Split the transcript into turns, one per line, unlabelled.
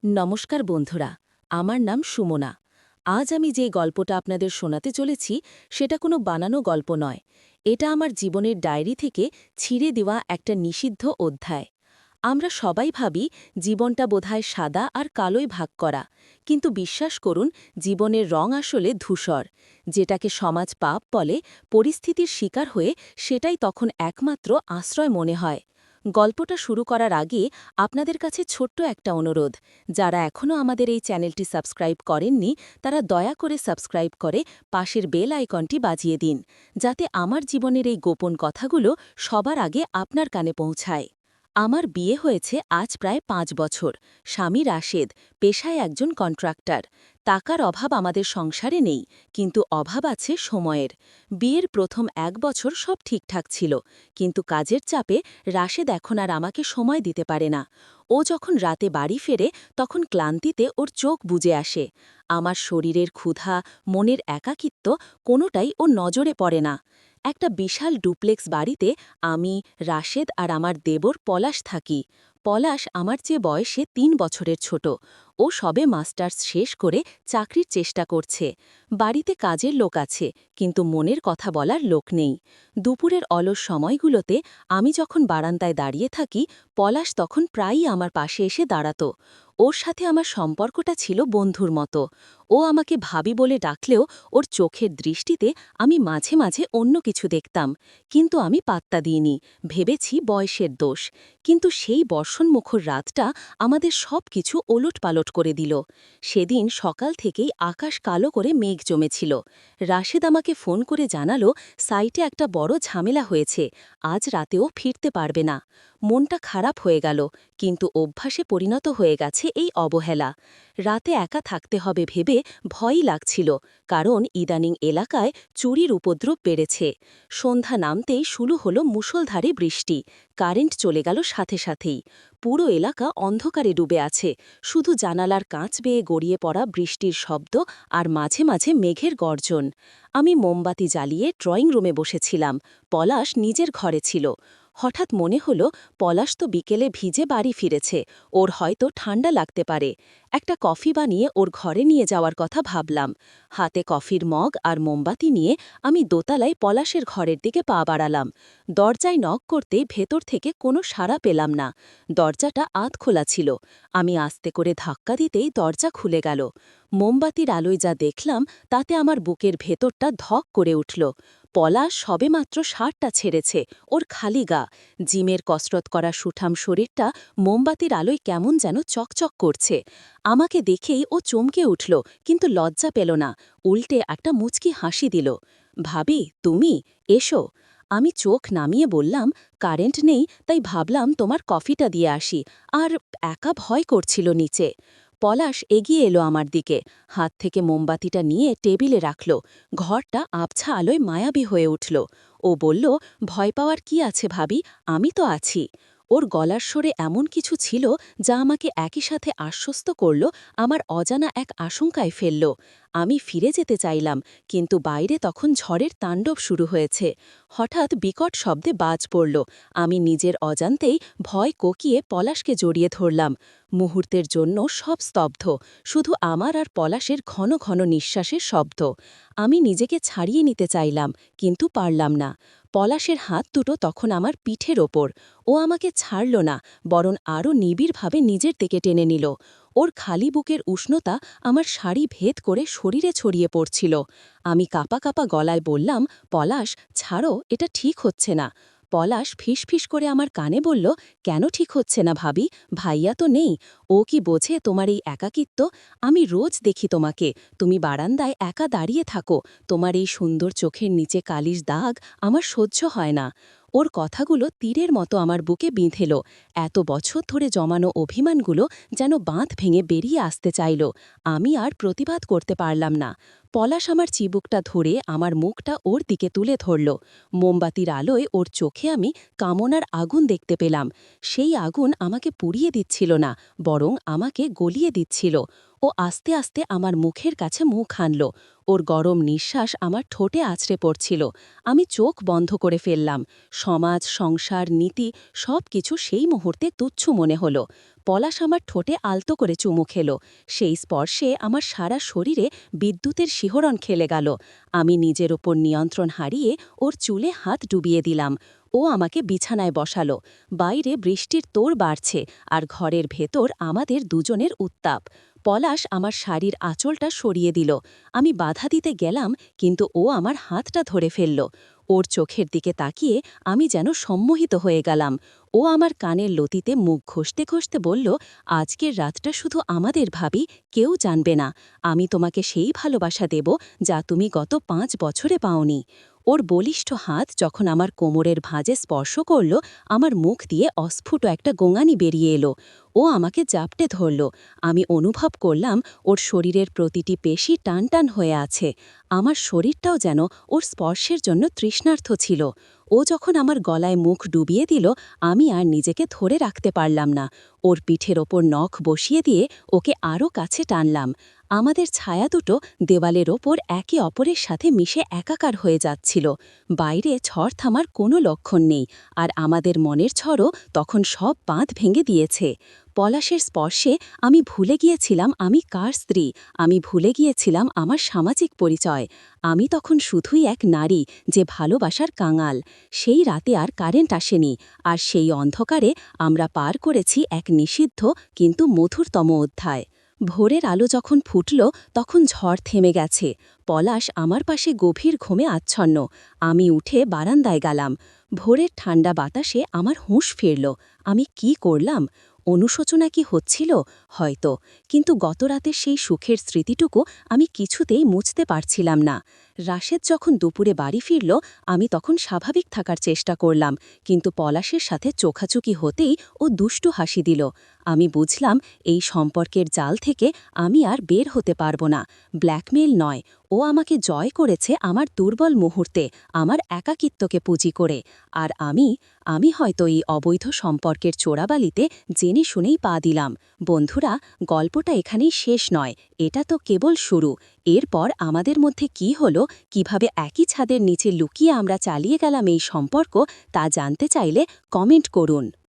নমস্কার বন্ধুরা, আমার নাম সুমনা। আজ আমি যে গল্পটা আপনাদের শোনাতে চলেছি সেটা কোনো বানানো গল্প নয়। এটা আমার জীবনের ডায়েরি থেকে ছিঁড়ে দেওয়া একটা নিষিদ্ধ অধ্যায়। আমরা সবাই ভাবি জীবনটা বোধহয় সাদা আর কালোই ভাগ করা, কিন্তু বিশ্বাস করুন জীবনের রং আসলে ধূসর। যেটাকে সমাজ পাপ বলে, পরিস্থিতির শিকার হয়ে সেটাই তখন একমাত্র আশ্রয় মনে হয়। গল্পটা শুরু করার আগে আপনাদের কাছে ছোট্ট একটা অনুরোধ। যারা এখনও আমাদের এই চ্যানেলটি সাবস্ক্রাইব করেননি তারা দয়া করে সাবস্ক্রাইব করে পাশের বেল আইকনটি বাজিয়ে দিন, যাতে আমার জীবনের এই গোপন কথাগুলো সবার আগে আপনার কানে পৌঁছায়। আমার বিয়ে হয়েছে আজ প্রায় ৫ বছর। স্বামী রাশেদ, পেশায় একজন কন্ট্রাক্টর। টাকার অভাব আমাদের সংসারে নেই, কিন্তু অভাব আছে সময়ের। বিয়ের প্রথম ১ বছর সব ঠিকঠাক ছিল, কিন্তু কাজের চাপে রাশেদ এখন আর আমাকে সময় দিতে পারে না। ও যখন রাতে বাড়ি ফেরে তখন ক্লান্তিতে ওর চোখ বুজে আসে। আমার শরীরের ক্ষুধা, মনের একাকিত্ব কোনোটাই ওর নজরে পড়ে না। একটা বিশাল ডুপ্লেক্স বাড়িতে আমি, রাশেদ আর আমার দেবর পলাশ থাকি। পলাশ আমার চেয়ে বয়সে ৩ বছরের ছোট। ও সবে মাস্টার্স শেষ করে চাকরির চেষ্টা করছে। বাড়িতে কাজের লোক আছে, কিন্তু মনের কথা বলার লোক নেই। দুপুরের অলস সময়গুলোতে আমি যখন বারান্দায় দাঁড়িয়ে থাকি, পলাশ তখন প্রায়ই আমার পাশে এসে দাঁড়াত। ওর সাথে আমার সম্পর্কটা ছিল বন্ধুর মতো। ও আমাকে ভাবি বলে ডাকলেও ওর চোখের দৃষ্টিতে আমি মাঝে মাঝে অন্য কিছু দেখতাম, কিন্তু আমি পাত্তা দিইনি, ভেবেছি বয়সের দোষ। কিন্তু সেই বর্ষণমুখর রাতটা আমাদের সব কিছু ওলটপালট করে দিল। সেদিন সকাল থেকেই আকাশ কালো করে মেঘ জমেছিল। রাশেদ আমাকে ফোন করে জানালো সাইটে একটা বড় ঝামেলা হয়েছে, আজ রাতেও ফিরতে পারবে না। মনটা খারাপ হয়ে গেল, কিন্তু অভ্যাসে পরিণত হয়ে গেছে এই অবহেলা। রাতে একা থাকতে হবে ভেবে ভয়ই লাগছিল, কারণ ইদানিং এলাকায় চুরির উপদ্রব বেড়েছে। সন্ধ্যা নামতেই শুরু হলো মুষলধারে বৃষ্টি। কারেন্ট চলে গেল সাথে সাথেই। পুরো এলাকা অন্ধকারে ডুবে আছে, শুধু জানালার কাঁচ বেয়ে গড়িয়ে পড়া বৃষ্টির শব্দ আর মাঝে মাঝে মেঘের গর্জন। আমি মোমবাতি জ্বালিয়ে ড্রয়িং রুমে বসেছিলাম। পলাশ নিজের ঘরে ছিল। হঠাৎ মনে হলো পলাশ তো বিকেলে ভিজে বাড়ি ফিরেছে, ওর হয়তো ঠান্ডা লাগতে পারে। একটা কফি বানিয়ে ওর ঘরে নিয়ে যাওয়ার কথা ভাবলাম। হাতে কফির মগ আর মোমবাতি নিয়ে আমি দোতলায় পলাশের ঘরের দিকে পা বাড়ালাম। দরজায় নক করতেই ভেতর থেকে কোনো সাড়া পেলাম না। দরজাটা আধ খোলা ছিল। আমি আস্তে করে ধাক্কা দিতেই দরজা খুলে গেল। মোমবাতির আলোয় যা দেখলাম তাতে আমার বুকের ভেতরটা ধক করে উঠল। পলাশ সবেমাত্র শার্টটা ছেড়েছে, ওর খালি গা। জিমের কসরত করা সুঠাম শরীরটা মোমবাতির আলোয় কেমন যেন চকচক করছে। আমাকে দেখেই ও চমকে উঠল, কিন্তু লজ্জা পেল না, উল্টে একটা মুচকি হাসি দিল। ভাবি, তুমি এসো। আমি চোখ নামিয়ে বললাম, কারেন্ট নেই, তাই ভাবলাম তোমার কফিটা দিয়ে আসি, আর একা ভয় করছিল নিচে। পলাশ এগিয়ে এলো আমার দিকে, হাত থেকে মোমবাতিটা নিয়ে টেবিলে রাখল। ঘরটা আবছা আলোয় মায়াবী হয়ে উঠল। ও বলল, ভয় পাওয়ার কি আছে ভাবি, আমি তো আছি। ওর গলার স্বরে এমন কিছু ছিল যা আমাকে একই সাথে আশ্বস্ত করল, আমার অজানা এক আশঙ্কায় ফেলল। আমি ফিরে যেতে চাইলাম, কিন্তু বাইরে তখন ঝড়ের তাণ্ডব শুরু হয়েছে। হঠাৎ বিকট শব্দে বাজ পড়ল। আমি নিজের অজান্তেই ভয় কোকিয়ে পলাশকে জড়িয়ে ধরলাম। মুহূর্তের জন্য সব স্তব্ধ, শুধু আমার আর পলাশের ঘন ঘন নিঃশ্বাসের শব্দ। আমি নিজেকে ছাড়িয়ে নিতে চাইলাম, কিন্তু পারলাম না। পলাশের হাত দুটো তখন আমার পিঠের ওপর। ও আমাকে ছাড়ল না, বরং আরও নিবিড়ভাবে নিজের দিকে টেনে নিল। ওর খালি বুকের উষ্ণতা আমার শাড়ি ভেদ করে শরীরে ছড়িয়ে পড়ছিল। আমি কাঁপা কাঁপা গলায় বললাম, পলাশ, ছাড়ো, এটা ঠিক হচ্ছে না। পলাশ ফিসফিস করে আমার কানে বলল, কেন ঠিক হচ্ছে না ভাবি, ভাইয়া তো নেই। ও কি বোঝে তোমার এই একাকিত্ব? আমি রোজ দেখি তোমাকে, তুমি বারান্দায় একা দাঁড়িয়ে থাকো, তোমার এই সুন্দর চোখের নিচে কালির দাগ আমার সহ্য হয় না। ওর কথাগুলো তীরের মতো আমার বুকে বিঁধেল। এত বছর ধরে জমানো অভিমানগুলো যেন বাঁধ ভেঙে বেরিয়ে আসতে চাইল। আমি আর প্রতিবাদ করতে পারলাম না। পলাশ আমার চিবুকটা ধরে আমার মুখটা ওর দিকে তুলে ধরল। মোমবাতির আলোয় ওর চোখে আমি কামনার আগুন দেখতে পেলাম। সেই আগুন আমাকে পুড়িয়ে দিচ্ছিল না, বরং আমাকে গলিয়ে দিচ্ছিল। ও আস্তে আস্তে আমার মুখের কাছে মুখ আনল। ওর গরম নিঃশ্বাস আমার ঠোঁটে আছড়ে পড়ছিল। আমি চোখ বন্ধ করে ফেললাম। সমাজ, সংসার, নীতি সবকিছু সেই মুহূর্তে তুচ্ছ মনে হলো। পলাশ আমার ঠোঁটে আলতো করে চুমু খেল। সেই স্পর্শে আমার সারা শরীরে বিদ্যুতের শিহরণ খেলে গেল। আমি নিজের ওপর নিয়ন্ত্রণ হারিয়ে ওর চুলে হাত ডুবিয়ে দিলাম। ও আমাকে বিছানায় বসালো। বাইরে বৃষ্টির তোড় বাড়ছে, আর ঘরের ভেতর আমাদের দুজনের উত্তাপ। পলাশ আমার শাড়ির আঁচলটা সরিয়ে দিল। আমি বাধা দিতে গেলাম, কিন্তু ও আমার হাতটা ধরে ফেলল। ওর চোখের দিকে তাকিয়ে আমি যেন সম্মোহিত হয়ে গেলাম। ও আমার কানের লতিতে মুখ ঘষতে ঘষতে বলল, আজকের রাতটা শুধু আমাদের, ভাবি, কেউ জানবে না। আমি তোমাকে সেই ভালোবাসা দেব যা তুমি গত 5 বছরে পাওনি। ওর বলিষ্ঠ হাত যখন আমার কোমরের ভাঁজে স্পর্শ করল, আমার মুখ দিয়ে অস্ফুট একটা গোঙানি বেরিয়ে এলো। ও আমাকে জাপটে ধরল। আমি অনুভব করলাম ওর শরীরের প্রতিটি পেশি টান টান হয়ে আছে। আমার শরীরটাও যেন ওর স্পর্শের জন্য তৃষ্ণার্থ ছিল। ও যখন আমার গলায় মুখ ডুবিয়ে দিল, আমি আর নিজেকে ধরে রাখতে পারলাম না। ওর পিঠের ওপর নখ বসিয়ে দিয়ে ওকে আরও কাছে টানলাম। আমাদের ছায়া দুটো দেওয়ালের ওপর একে অপরের সাথে মিশে একাকার হয়ে যাচ্ছিল। বাইরে ঝড় থামার কোনো লক্ষণ নেই, আর আমাদের মনের ঝড়ও তখন সব বাঁধ ভেঙে দিয়েছে। পলাশের স্পর্শে আমি ভুলে গিয়েছিলাম আমি কার স্ত্রী। আমি ভুলে গিয়েছিলাম আমার সামাজিক পরিচয়। আমি তখন শুধুই এক নারী, যে ভালোবাসার কাঙাল। সেই রাতে আর কারেন্ট আসেনি, আর সেই অন্ধকারে আমরা পার করেছি এক নিষিদ্ধ কিন্তু মধুরতম অধ্যায়। ভোরের আলো যখন ফুটল, তখন ঝড় থেমে গেছে। পলাশ আমার পাশে গভীর ঘুমে আচ্ছন্ন। আমি উঠে বারান্দায় গেলাম। ভোরের ঠান্ডা বাতাসে আমার হুঁশ ফিরল। আমি কি করলাম? অনুশোচনা কি হচ্ছিল? হয়তো, কিন্তু গতরাতের সেই সুখের স্মৃতিটুকু আমি কিছুতেই মুছতে পারছিলাম না। রাশেদ যখন দুপুরে বাড়ি ফিরল, আমি তখন স্বাভাবিক থাকার চেষ্টা করলাম, কিন্তু পলাশের সাথে চোখাচোখি হতেই ও দুষ্টু হাসি দিল। আমি বুঝলাম এই সম্পর্কের জাল থেকে আমি আর বের হতে পারব না। ব্ল্যাকমেইল নয়, ও আমাকে জয় করেছে আমার দুর্বল মুহূর্তে, আমার একাকিত্বকে পুঁজি করে। আর আমি হয়তো এই অবৈধ সম্পর্কের চোরাবালিতে জেনে শুনেই পা দিলাম। বন্ধুরা, গল্পটা এখানেই শেষ নয়, এটা তো কেবল শুরু। এরপর আমাদের মধ্যে কি হলো, কিভাবে একই ছাদের নিচে লুকিয়ে আমরা চালিয়ে গেলাম এই সম্পর্ক, তা জানতে চাইলে কমেন্ট করুন।